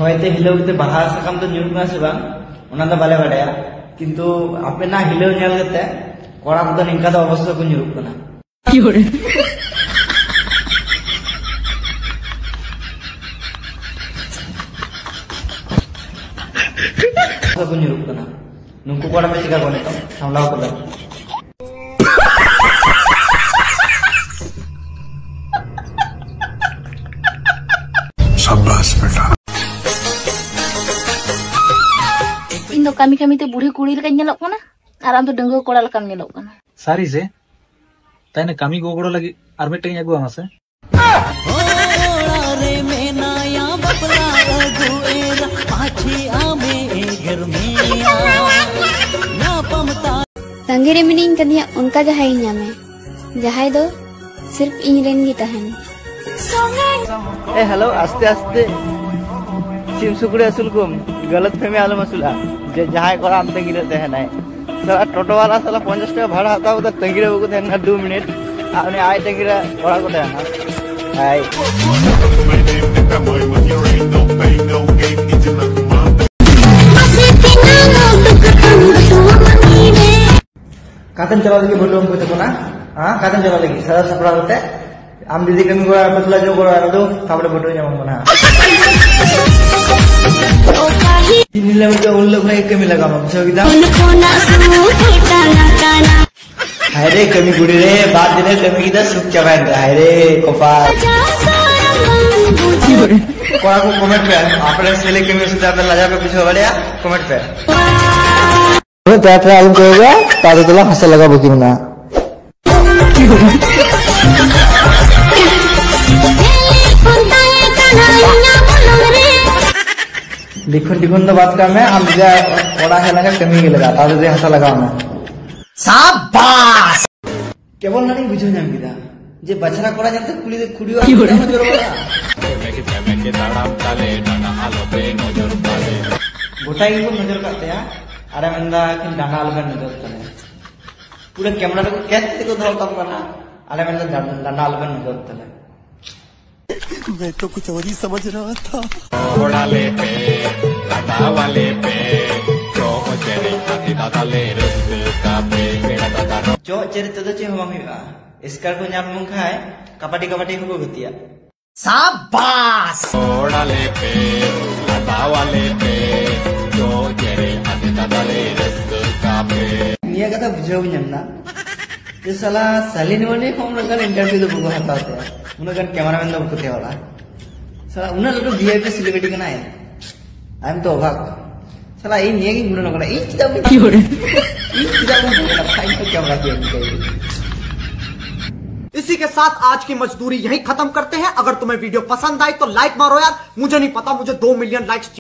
हयते हिलाव कते बाहा साकाम तो ᱧᱩᱨᱩᱜ से बांग ओना दो बाले बाड़ाया किंतु आपे ना हिलाव ᱧᱮᱞ कते कोड़ा को निंका दो अवश्य को ᱧᱩᱨᱩᱜ कना को ᱧᱩᱨᱩᱜ कना नुकु कोड़ा पे चिका कोने तो सामलाव को शाबाश बेटा इन दो कमी कमी ते बूढ़ी कुड़ी लगा ᱧᱮᱞᱚᱜ कना आर आम तो डंगो कोड़ा लकाम ᱧᱮᱞᱚᱜ कना सारी से ताने कमी गोगड़ो लगी आर मिटeng अगु आमा से रे मेनाया बपला गुएरा पाछी आमे घर में ना पमता तंगे रे मिनिंग कदिया उनका जहाई ᱧᱟᱢᱮ जहाई दो सिर्फ इन रेन गी तहन ए हेलो आस्ते आस्ते सिम सुकुड़े असुल कुम गलत फहमी आलम असुला जे जहां कोड़ा आम तंगिरे तहनाय साला टोटो वाला साला 50 टाका भाड़ा हताव त तंगिरे बगु तहना 2 मिनट आने आय तंगिरे कोड़ा को तहना हाय कातन चला लगी बोलम को तो ना हां कातन चला लगी सारा सपड़ा होते आम दीदी कमी को पतला जो को आरो ताबड़े फोटो जाम मना निले में उन लोग ने कमी लगा हम सविता हाय रे कमी गुड़ी रे बात दिने कमी किदा सुख चबाय हाय रे कपाल कोड़ा को कमेंट पे आपने सेले कमी से ज्यादा लगा पे पीछे बढ़िया कमेंट पे तो तेरा आलम कहेगा तारे तला हंस लगा बुकी मना लिखन लिखन तो बात कर मैं हम जा कोड़ा है लगा कमी के लगा तारे दे हंस लगा मैं शाबाश केवल नहीं बुझो जाम किदा जे बछरा कोड़ा जानते कुली दे कुड़ी और नजर वाला गोटाई को नजर करते हैं अरे मंदा कि डाना अलगन नजर करे पूरे कैमरा को कैसे को धरो कम करना अरे मंदा डाना अलगन नजर करे मैं तो कुछ और ही समझ रहा था घोड़ा ले पे दादा वाले पे जो चेरी खाती दादा ले रस्ता पे मेरा दादा जो चेरी तो चे हम हुआ इसकार को ᱧᱟᱢ मुखाय कबड्डी कबड्डी को गतिया शाबाश घोड़ा ले पे दादा वाले पे जो चेरी खाती दादा ले रस्ता पे निया कथा बुझाव ᱧᱟᱢना जे साला सालिन वाले हम लगन इंटरव्यू तो बुगो हताते उनगन कैमरामैन दो कुते वाला साला उना लोग वीआईपी सेलिब्रिटी का ना है आई एम तो अभाग साला ई निया की गुण नकरा ई चिदा की हो रे ई चिदा को फाइन तो कैमरा के इसी के साथ आज की मजदूरी यहीं खत्म करते हैं। अगर तुम्हें वीडियो पसंद आई तो लाइक मारो यार, मुझे नहीं पता, मुझे 2 मिलियन लाइक्स